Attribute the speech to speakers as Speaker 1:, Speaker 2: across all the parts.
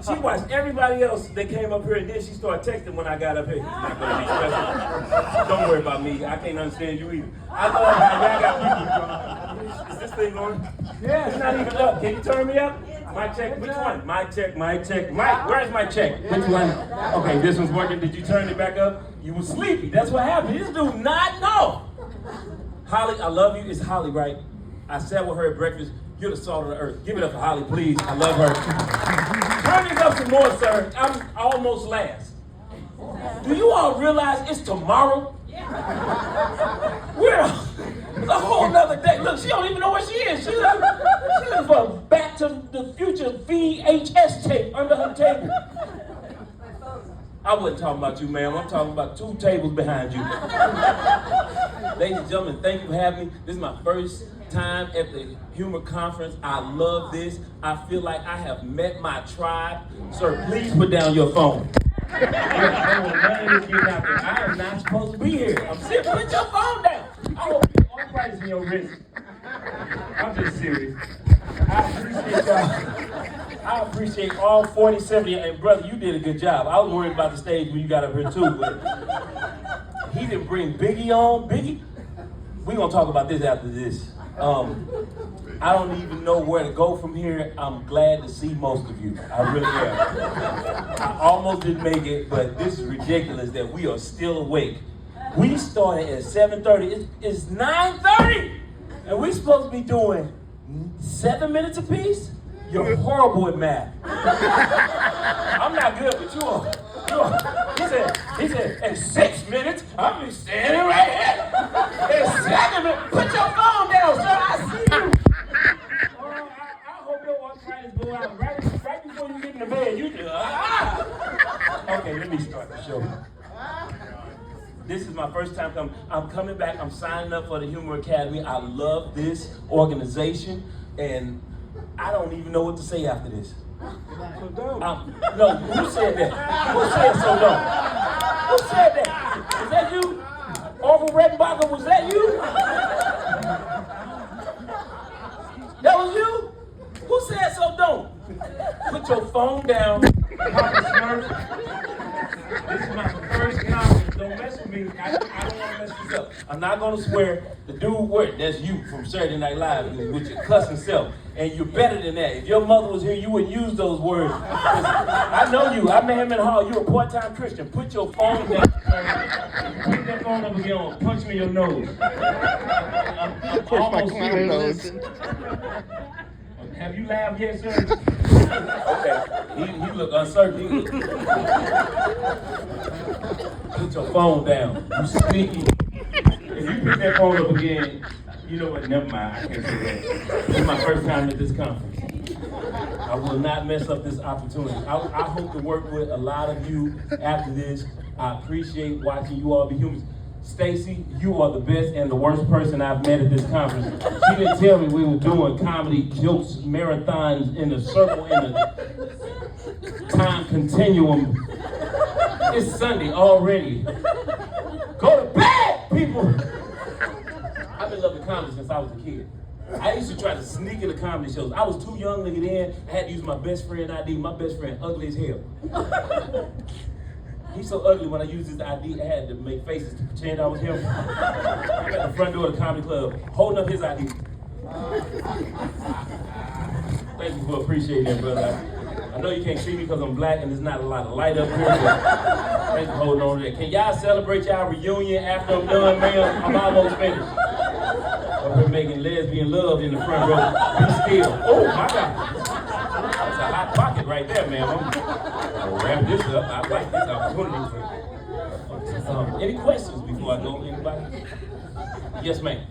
Speaker 1: She watched everybody else that came up here, and then she started texting when I got up here. It's not gonna be special. Don't worry about me. I can't understand you either. I love how y'all got people. Is this thing on? Yeah, it's not even up. Can you turn me up? Mic check. Which one? Mic check. Mic check. Mic. Where's my check? Which one? Okay, this one's working. Did you turn it back up? You were sleepy. That's what happened. This dude not know. Holly, I love you. It's Holly, right? I sat with her at breakfast. You're the salt of the earth. Give it up for Holly, please. I love her. Turn it up some more, sir. I'm almost last. Do you all realize it's tomorrow? We're it's a whole nother day. Look, she don't even know where she is. She looking for a Back to the Future VHS tape under her table. I wasn't talking about you, ma'am. I'm talking about 2 tables behind you. Ladies and gentlemen, thank you for having me. This is my first time at the Humor Conference. I love this. I feel like I have met my tribe. Sir, please put down your phone. I am not supposed to be here. I'm serious. Put your phone down. I hope you have arthritis in your wrist. I'm just serious. I appreciate y'all. I appreciate all 47 of you. And brother, you did a good job. I was worried about the stage when you got up here too, but he didn't bring Biggie on. Biggie, we're gonna talk about this after this. I don't even know where to go from here. I'm glad to see most of you. I really am. I almost didn't make it, but this is ridiculous that we are still awake. We started at 7:30. It's 9:30, and we're supposed to be doing 7 minutes apiece? You're horrible at math. I'm not good, but you are. He said, in 6 minutes, I'll be standing right here. In 7 minutes, put your phone down, sir. I see you. I hope your arthritis go out right before you get in the bed. You do. Okay, let me start the show. This is my first time coming. I'm coming back. I'm signing up for the Humor Academy. I love this organization, and I don't even know what to say after this. No, who said that? Who said so dumb? Who said that? Is that you? Orville Redenbacher, was that you? That was you? Who said so dumb? Put your phone down. Papa Smurf. This is my first conference. Don't mess with me. I don't want to mess this up. I'm not going to swear. The dude, that's you from Saturday Night Live with your cussing self. And you're better than that. If your mother was here, you wouldn't use those words. I know you. I met him in the hall. You're a part-time Christian. Put your phone down. Put that phone up again. Punch me in your nose. I'm almost serious. Have you laughed yet, sir? Okay. He look uncertain. Put your phone down. You sneaky. If you pick that phone up again, you know what? Never mind. I can't say that. This is my first time at this conference. I will not mess up this opportunity. I hope to work with a lot of you after this. I appreciate watching you all be humans. Stacy, you are the best and the worst person I've met at this conference. She didn't tell me we were doing comedy jokes, marathons in a circle in a time continuum. It's Sunday already. Go to bed, people! I've been loving comedy since I was a kid. I used to try to sneak into comedy shows. I was too young to get in. I had to use my best friend ID. My best friend, ugly as hell. He's so ugly when I used his ID, I had to make faces to pretend I was him. I'm at the front door of the comedy club, holding up his ID. Thank you for appreciating that, brother. I know you can't see me because I'm black and there's not a lot of light up here, but thank you for holding on to that. Can y'all celebrate y'all reunion after I'm done, ma'am? I'm almost finished. Up here making lesbian love in the front row. Be still. Oh, my God. That's a hot pocket right there, ma'am. I'll wrap this up. I like this opportunity. Any questions before I go? Anybody? Yes, ma'am.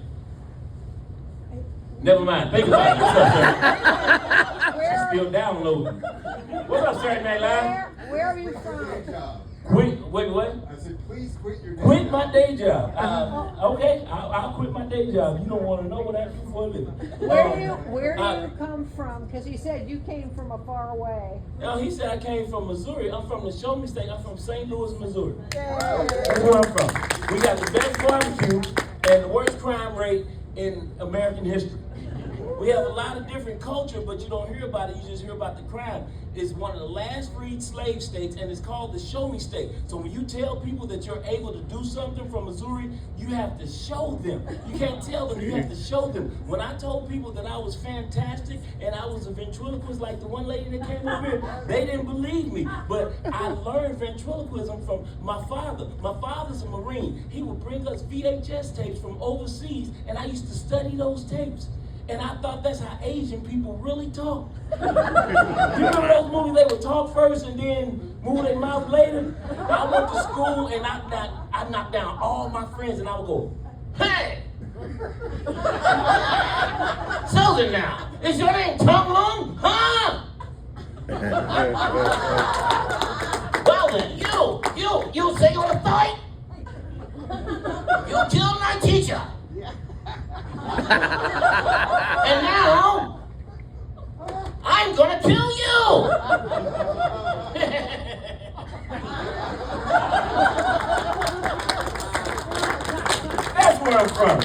Speaker 1: Never mind. Think about it. What's up, sir? She's still downloading. What's up, Saturday Night Live?
Speaker 2: Where are you from?
Speaker 1: Wait, what?
Speaker 3: I said, please quit your day
Speaker 1: Quit
Speaker 3: job.
Speaker 1: my day job. Okay, I'll quit my day job. You don't want to know what I do for a living.
Speaker 2: Where do you come from? Because he said you came from afar away.
Speaker 1: No, he said I came from Missouri. I'm from the Show Me State. I'm from St. Louis, Missouri. That's where I'm from. We got the best barbecue and the worst crime rate in American history. We have a lot of different culture, but you don't hear about it. You just hear about the crime. It's one of the last freed slave states, and it's called the Show Me State. So when you tell people that you're able to do something from Missouri, you have to show them. You can't tell them, you have to show them. When I told people that I was fantastic and I was a ventriloquist like the one lady that came over here, they didn't believe me. But I learned ventriloquism from my father. My father's a Marine. He would bring us VHS tapes from overseas, and I used to study those tapes. And I thought that's how Asian people really talk. You remember those movies, they would talk first and then move their mouth later? I went to school and I knocked down all my friends and I would go, hey! Southern now, is your name Tung Lung? Huh? Well then, you say you want to fight? You killed my teacher. And now, I'm gonna kill you! That's where I'm from.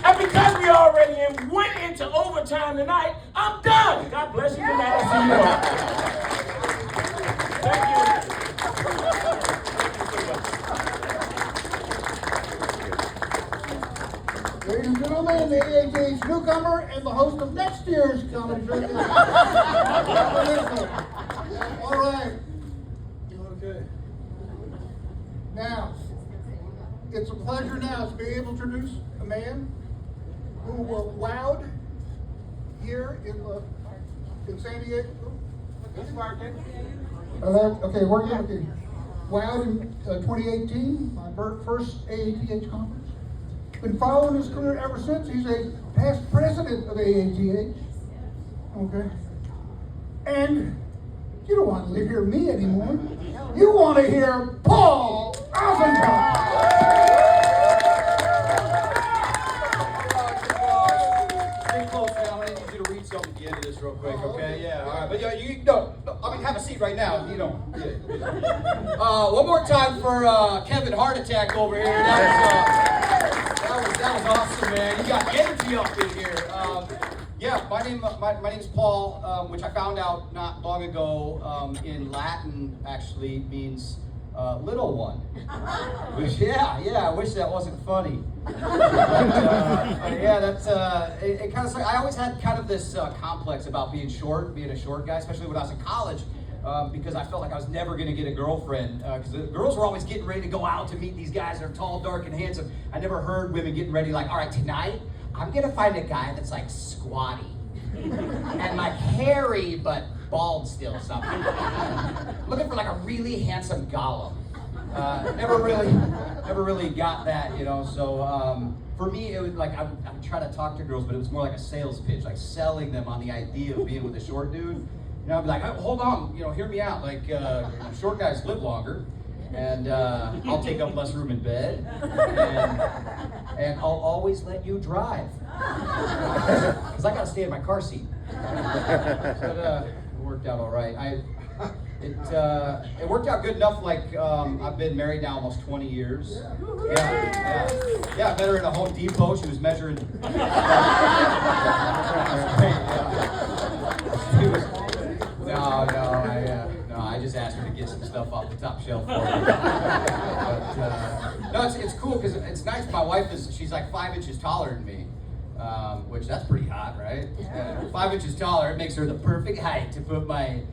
Speaker 1: And because we already went into overtime tonight, I'm done. God bless you tonight. I'll see you all. Thank you.
Speaker 3: Ladies and gentlemen, the AATH newcomer and the host of next year's comedy show. All right. Okay. Now, it's a pleasure now to be able to introduce a man who wowed here in San Diego. Okay, we're okay. Wowed in 2018, my first AATH conference. Been following his career ever since. He's a past president of AATH. Okay. And you don't want to hear me anymore. You want to hear Paul Osentop.
Speaker 4: Stay close, man. I'm going to need you to read something at the end of this real quick, okay? Yeah, all right. But you don't, I mean, have a seat right now. You don't. Yeah. One more time for Kevin Heart Attack over here. That was awesome, man. You got energy up in here. Yeah, my name is Paul, which I found out not long ago in Latin actually means little one. Which, yeah, I wish that wasn't funny. But, yeah, that's, it kind of, I always had kind of this complex about being a short guy, especially when I was in college. Because I felt like I was never going to get a girlfriend, because the girls were always getting ready to go out to meet these guys that are tall, dark, and handsome. I never heard women getting ready like, all right, tonight, I'm going to find a guy that's like squatty, and like hairy, but bald still something. Looking for like a really handsome Gollum. Never really got that, you know, so for me, it was like, I would try to talk to girls, but it was more like a sales pitch, like selling them on the idea of being with a short dude. You know, I'd be like, oh, hold on, you know, hear me out. Like, short guys live longer, and I'll take up less room in bed, and I'll always let you drive. Because I got to stay in my car seat. So it worked out all right. It worked out good enough, like, I've been married now almost 20 years. Yeah, I met her at a Home Depot. She was measuring. No, I just asked her to get some stuff off the top shelf for me. But, no, it's cool because it's nice. My wife she's like 5 inches taller than me, which that's pretty hot, right? 5 inches taller, it makes her the perfect height to put my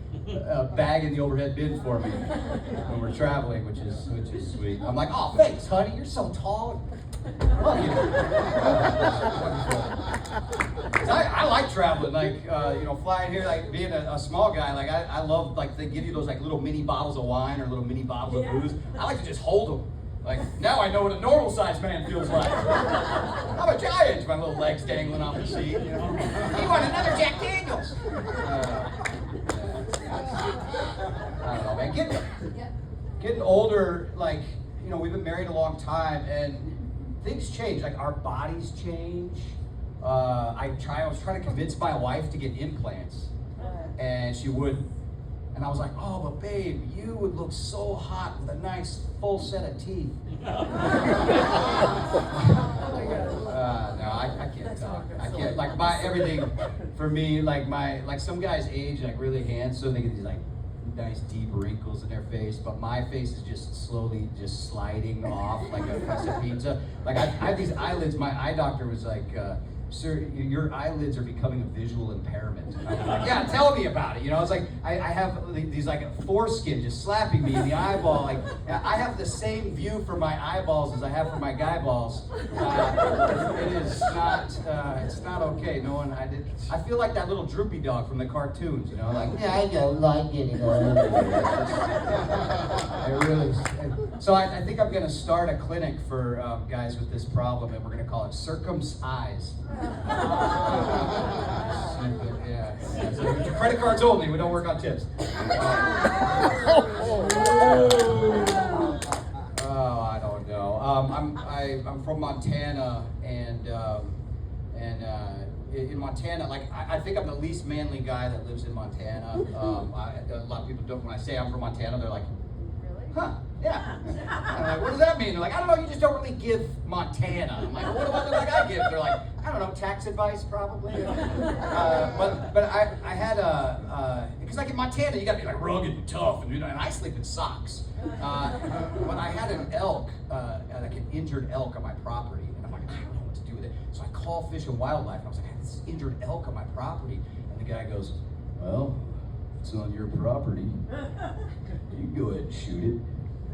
Speaker 4: bag in the overhead bin for me when we're traveling, which is sweet. I'm like, oh, thanks, honey, you're so tall. Love you. I like traveling, like, you know, flying here, like being a small guy, like I love, like they give you those like little mini bottles of wine or little mini bottles of booze. I like to just hold them. Like, now I know what a normal sized man feels like. I'm a giant, my little legs dangling off the seat, you know. You want another Jack Daniels? I don't know, man. Getting older, like, you know, we've been married a long time, and things change. Like, our bodies change. I was trying to convince my wife to get implants, and she wouldn't. And I was like, oh, but babe, you would look so hot with a nice full set of teeth. No, I can't talk. I can't, like, everything for me, like some guys age like really handsome, they get these like nice deep wrinkles in their face, but my face is just slowly just sliding off like a piece of pizza. Like I have these eyelids, my eye doctor was like, sir, your eyelids are becoming a visual impairment. I was like, yeah, tell me about it. You know, it's like I have these like foreskin just slapping me in the eyeball. Like I have the same view for my eyeballs as I have for my guy balls. It is not. It's not okay. No one. I feel like that little droopy dog from the cartoons. You know, like yeah, I don't like it. I really. So I think I'm gonna start a clinic for guys with this problem, and we're gonna call it Circumcise. Yeah. So credit cards only. We don't work on tips. I don't know. I'm from Montana, and in Montana, like I think I'm the least manly guy that lives in Montana. A lot of people don't. When I say I'm from Montana, they're like, huh? Yeah. I'm like, what does that mean? They're like, I don't know, you just don't really give Montana. I'm like, well, what do I look like I give? They're like, I don't know, tax advice probably. But I had because like in Montana, you gotta be like rugged and tough, and I sleep in socks. But I had an elk, like an injured elk on my property, and I'm like, I don't know what to do with it. So I call Fish and Wildlife, and I was like, I have this injured elk on my property. And the guy goes, well, it's on your property. You can go ahead and shoot it.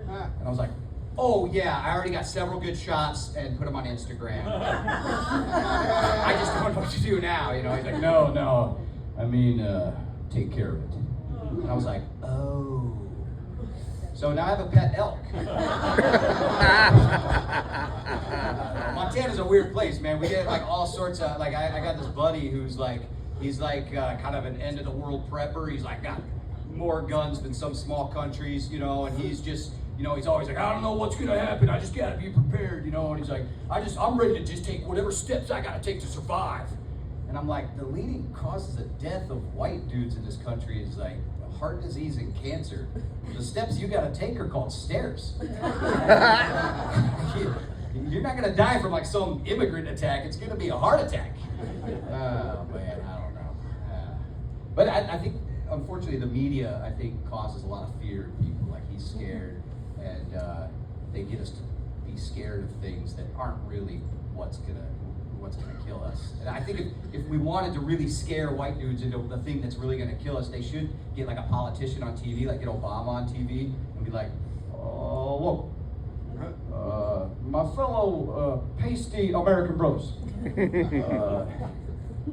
Speaker 4: And I was like, oh yeah, I already got several good shots and put them on Instagram. I just don't know what to do now, you know. He's like, no, I mean, take care of it. And I was like, oh. So now I have a pet elk. Montana's a weird place, man. We get like all sorts of, like I got this buddy who's like, he's like kind of an end of the world prepper. He's like got more guns than some small countries, you know, and he's just, you know, he's always like, I don't know what's gonna happen, I just gotta be prepared, you know, and he's like, I'm ready to just take whatever steps I gotta take to survive. And I'm like, the leading causes of death of white dudes in this country is like heart disease and cancer. The steps you gotta take are called stairs. You're not gonna die from like some immigrant attack, it's gonna be a heart attack. Oh man, I don't know. But I think, unfortunately, the media, I think, causes a lot of fear in people. Like, he's scared, and they get us to be scared of things that aren't really what's gonna kill us. And I think if we wanted to really scare white dudes into the thing that's really gonna kill us, they should get like a politician on TV, like get Obama on TV, and be like, oh, look, my fellow pasty American brothers,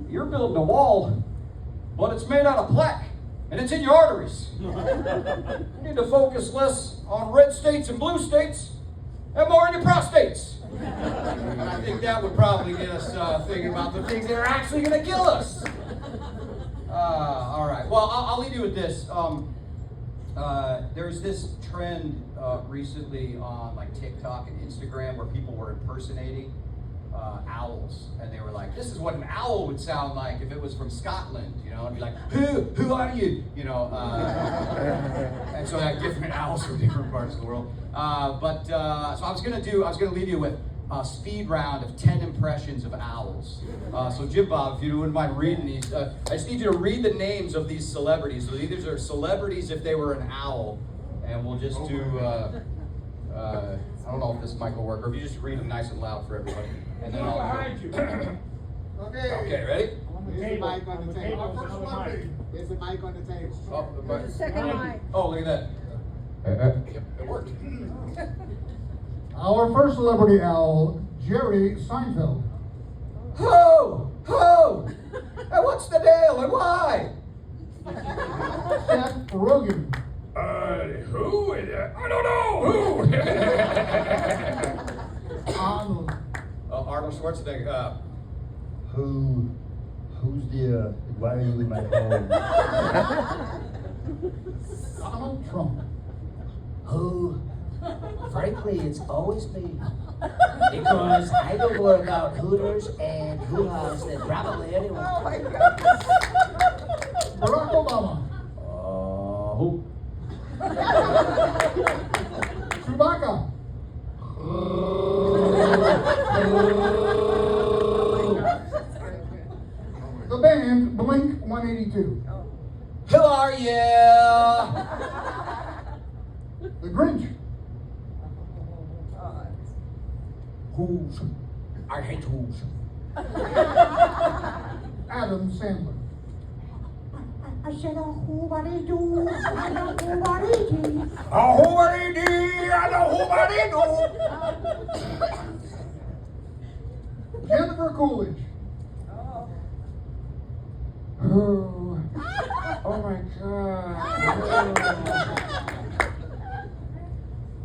Speaker 4: you're building a wall, but it's made out of plaque. And it's in your arteries. You need to focus less on red states and blue states and more on your prostates. And I think that would probably get us thinking about the things that are actually going to kill us. All right. Well, I'll leave you with this. There's this trend recently on like TikTok and Instagram where people were impersonating owls, and they were like, this is what an owl would sound like if it was from Scotland, you know, and be like, who are you, you know, and so I have different owls from different parts of the world, so I was gonna leave you with a speed round of 10 impressions of owls. So Jim Bob, if you wouldn't mind reading these, I just need you to read the names of these celebrities. So these are celebrities if they were an owl, and we'll just do, I don't know if this mic will work, or if you just read them nice and loud for everybody. And then I'll
Speaker 1: behind you.
Speaker 4: Okay, ready?
Speaker 5: There's a mic on the table. There's a mic on the table.
Speaker 4: Oh,
Speaker 2: The second mic.
Speaker 4: oh, look at that. It worked.
Speaker 3: Our first celebrity owl, Jerry Seinfeld.
Speaker 4: Ho! Hey, what's the deal and why?
Speaker 3: Seth Rogen.
Speaker 1: Who? I don't know who.
Speaker 3: Arnold.
Speaker 4: Arnold Schwarzenegger.
Speaker 6: Who's the, why are you in my phone?
Speaker 3: Donald Trump.
Speaker 7: Who? Frankly, it's always me. Because I don't work out Hooters and hoo-has that probably anyone.
Speaker 3: Barack Obama.
Speaker 6: Oh, who?
Speaker 3: Chewbacca. The band Blink 182.
Speaker 4: Who are you?
Speaker 3: The Grinch.
Speaker 7: Who's? I hate who's.
Speaker 3: Adam Sandler.
Speaker 2: I said, who what do you do? I know who what do you do.
Speaker 7: I know who I do.
Speaker 3: Jennifer Coolidge. Oh, oh my God.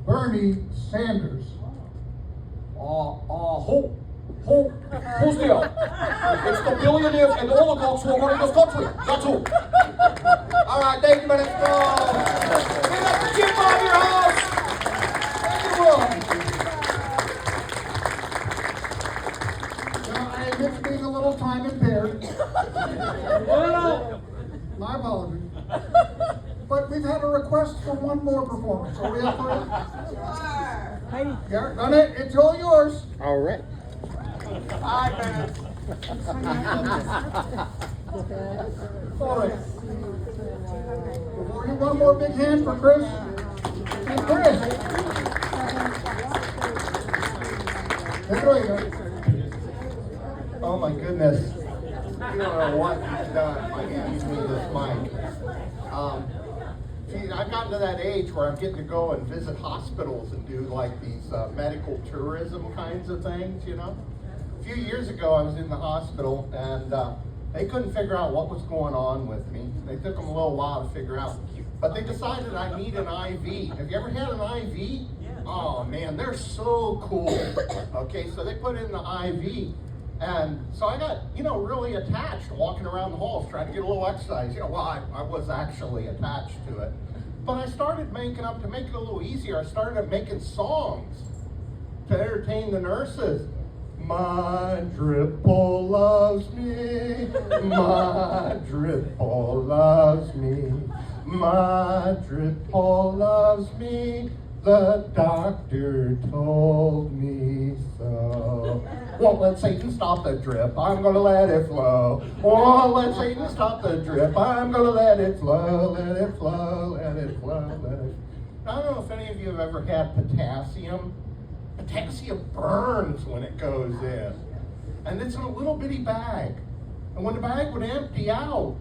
Speaker 3: Bernie Sanders.
Speaker 4: Who's there? It's the billionaires and oligarchs who are running this country. That's who. All right, thank you, let's go. Give up the Jim Bob your house.
Speaker 3: Thank you, Will. Now, I admit to being a little time impaired. My apologies. But we've had a request for one more performance. Are we up for it? Yeah, done it. It's all yours.
Speaker 5: All right.
Speaker 3: All right. Before you, one more big hand for Chris. And Chris. Take it away, guys.
Speaker 6: Oh my goodness. You don't know what he's done by handing me this mic. See, I've gotten to that age where I'm getting to go and visit hospitals and do like these medical tourism kinds of things, you know? A few years ago, I was in the hospital and they couldn't figure out what was going on with me. They took them a little while to figure out. But they decided I need an IV. Have you ever had an IV? Oh man, they're so cool. Okay, so they put in the IV. And so I got, you know, really attached walking around the halls trying to get a little exercise. You know, well, I was actually attached to it. But I started making up, to make it a little easier, I started making songs to entertain the nurses. My dripple loves me, my dripple loves me, my dripple loves me, the doctor told me so. Won't let Satan stop the drip, I'm gonna let it flow. Won't let Satan stop the drip, I'm gonna let it flow, let it flow, let it flow, let it. I don't know if any of you have ever had potassium. Potassium burns when it goes in. And it's in a little bitty bag. And when the bag would empty out,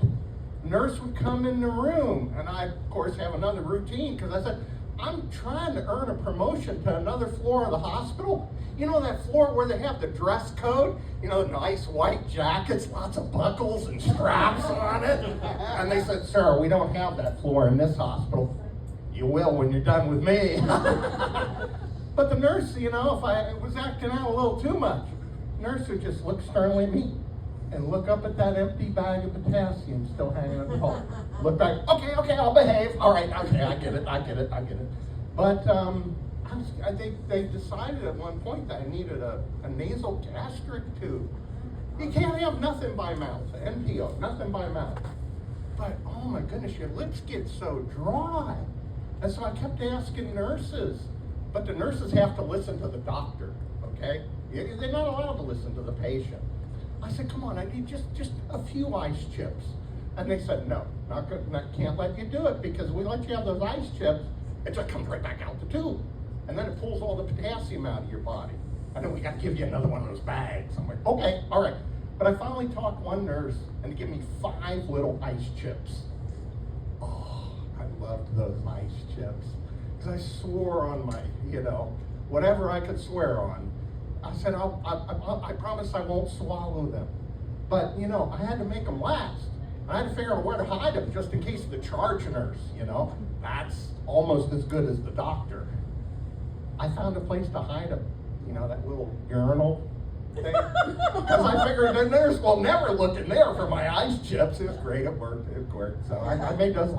Speaker 6: the nurse would come in the room. And I, of course, have another routine because I said, I'm trying to earn a promotion to another floor of the hospital. You know that floor where they have the dress code? You know, nice white jackets, lots of buckles and straps on it. And they said, sir, we don't have that floor in this hospital. You will when you're done with me. But the nurse, you know, if I was acting out a little too much, the nurse would just look sternly at me and look up at that empty bag of potassium still hanging on the wall. Look back, okay, I'll behave. All right, okay, I get it. But they decided at one point that I needed a nasal gastric tube. You can't have nothing by mouth, NPO, nothing by mouth. But oh my goodness, your lips get so dry. And so I kept asking nurses. But the nurses have to listen to the doctor, okay? They're not allowed to listen to the patient. I said, come on, I need just a few ice chips. And they said, no, can't let you do it because we let you have those ice chips, it just comes right back out the tube. And then it pulls all the potassium out of your body. And then we got to give you another one of those bags. I'm like, okay, all right. But I finally talked one nurse and to give me 5 little ice chips. Oh, I loved those ice chips. Because I swore on my, you know, whatever I could swear on. I said, I promise I won't swallow them. But, you know, I had to make them last. I had to figure out where to hide them just in case the charge nurse, you know. That's almost as good as the doctor. I found a place to hide them. You know, that little urinal thing. Because I figured the nurse will never look in there for my ice chips. It was great, it worked. So I made those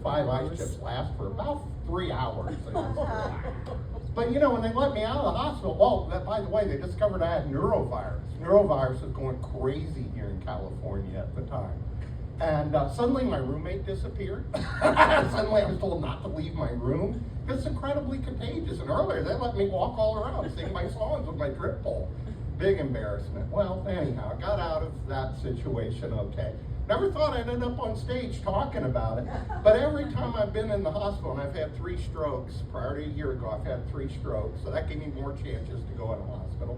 Speaker 6: 5 ice chips last for about 3 hours. But you know, when they let me out of the hospital, well, by the way, they discovered I had neurovirus. Neurovirus was going crazy here in California at the time. And suddenly my roommate disappeared. Suddenly I was told not to leave my room because it's incredibly contagious. And earlier they let me walk all around, sing my songs with my drip pole. Big embarrassment. Well, anyhow, I got out of that situation okay. Never thought I'd end up on stage talking about it, but every time I've been in the hospital, and I've had 3 strokes, prior to a year ago, I've had 3 strokes, so that gave me more chances to go in the hospital.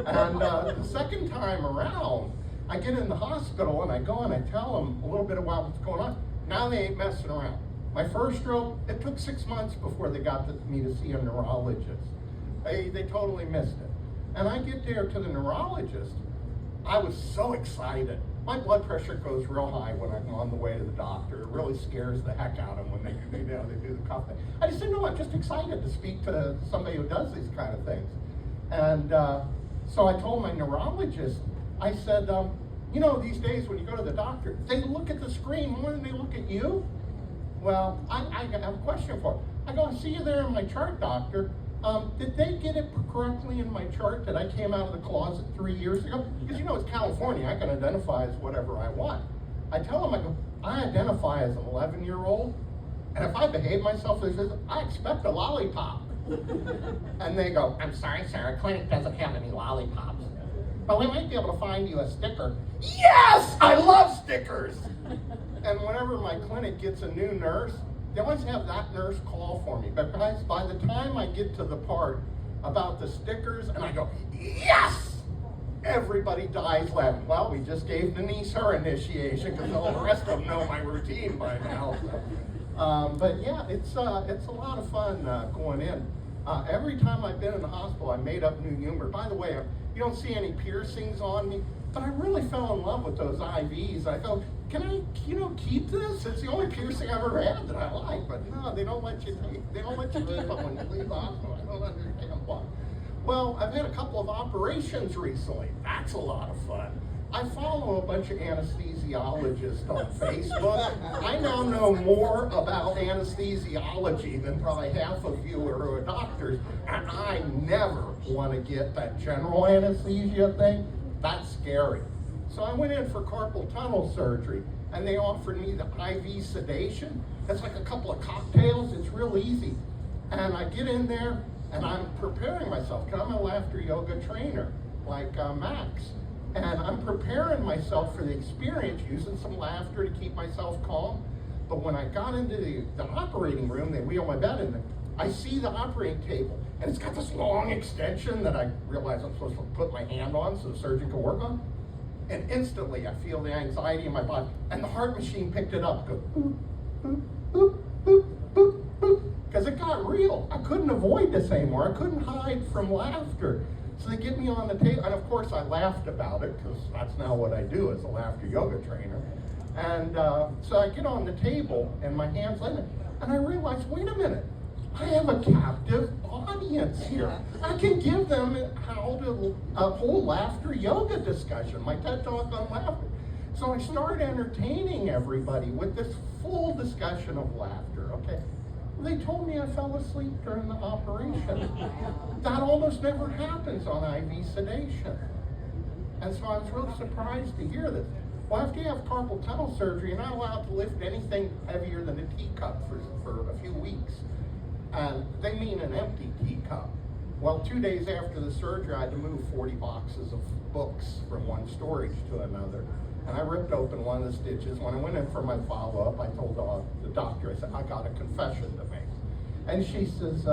Speaker 6: And the second time around, I get in the hospital and I go and I tell them a little bit about what's going on. Now they ain't messing around. My first stroke, it took 6 months before they got me to see a neurologist. They totally missed it. And I get there to the neurologist, I was so excited. My blood pressure goes real high when I'm on the way to the doctor. It really scares the heck out of them when they do the cough thing. I just said, no, I'm just excited to speak to somebody who does these kind of things. And so I told my neurologist, I said, you know, these days when you go to the doctor, they look at the screen more than they look at you. Well, I have a question for you. I go, I see you there in my chart, doctor. Did they get it correctly in my chart that I came out of the closet 3 years ago? Because you know it's California, I can identify as whatever I want. I tell them, I go, I identify as an 11-year-old, and if I behave myself, they says, I expect a lollipop. And they go, I'm sorry, sir, our clinic doesn't have any lollipops. But we might be able to find you a sticker. Yes, I love stickers. And whenever my clinic gets a new nurse, they always have that nurse call for me. But guys, by the time I get to the part about the stickers, and I go, yes! Everybody dies laughing. Well, we just gave Denise her initiation because all the rest of them know my routine by now. So. But yeah, it's a lot of fun going in. Every time I've been in the hospital, I made up new humor. By the way, you don't see any piercings on me, but I really fell in love with those IVs. I go, can I, keep this? It's the only piercing I've ever had that I like. But no, they don't let you keep them when you leave the hospital. I don't understand why. Well, I've had a couple of operations recently. That's a lot of fun. I follow a bunch of anesthesiologists on Facebook. I now know more about anesthesiology than probably half of you who are doctors, and I never want to get that general anesthesia thing. That's scary. So I went in for carpal tunnel surgery, and they offered me the IV sedation. It's like a couple of cocktails. It's real easy. And I get in there, and I'm preparing myself, because I'm a laughter yoga trainer, like Max. And I'm preparing myself for the experience, using some laughter to keep myself calm. But when I got into the operating room, they wheel my bed in there, I see the operating table, and it's got this long extension that I realize I'm supposed to put my hand on so the surgeon can work on. And instantly I feel the anxiety in my body, and the heart machine picked it up, go boop, boop, boop, boop, boop, boop, because it got real. I couldn't avoid this anymore. I couldn't hide from laughter. So they get me on the table, and of course I laughed about it, because that's now what I do as a laughter yoga trainer. And so I get on the table, and my hand's like, and I realize, wait a minute, I have a captive audience here. I can give them how to whole laughter yoga discussion, my TED Talk on laughter. So I started entertaining everybody with this full discussion of laughter, okay? They told me I fell asleep during the operation. That almost never happens on IV sedation. And so I was really surprised to hear this. Well, after you have carpal tunnel surgery, you're not allowed to lift anything heavier than a teacup for a few weeks. And they mean an empty teacup. Well, 2 days after the surgery, I had to move 40 boxes of books from one storage to another. And I ripped open one of the stitches. When I went in for my follow-up, I told the doctor, I said, I got a confession to make. And she says,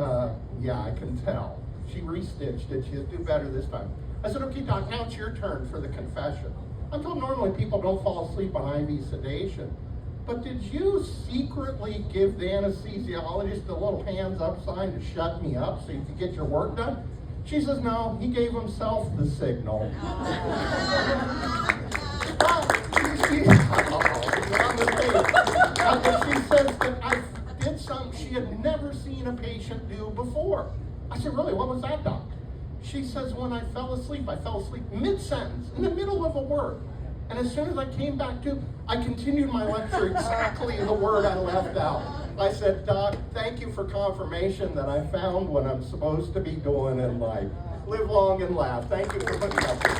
Speaker 6: yeah, I can tell. She restitched it. She said, do better this time. I said, okay, doc, now it's your turn for the confession. I'm told normally people don't fall asleep on IV sedation. But did you secretly give the anesthesiologist the little hands up sign to shut me up so you could get your work done? She says, no, he gave himself the signal. She says that I did something she had never seen a patient do before. I said, really, what was that, doc? She says, when I fell asleep mid-sentence, in the middle of a word. And as soon as I came back to, I continued my lecture exactly the word I left out. I said, doc, thank you for confirmation that I found what I'm supposed to be doing in life. Live long and laugh. Thank you for putting up with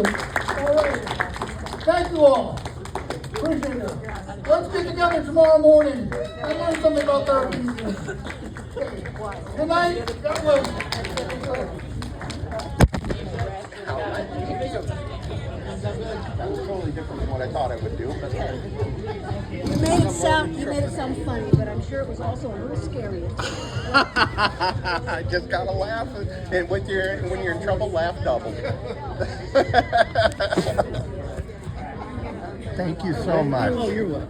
Speaker 6: me.
Speaker 2: All right.
Speaker 3: Thank you all. Appreciate it. Let's get together tomorrow morning. I learned something about therapy. Good night. God bless.
Speaker 6: That was totally different from what I thought I would do. But
Speaker 2: You made it sound funny, but I'm sure it was also a little scary.
Speaker 6: I just gotta laugh, and when you're in trouble, laugh double. Thank you so much.
Speaker 3: Oh, you're welcome.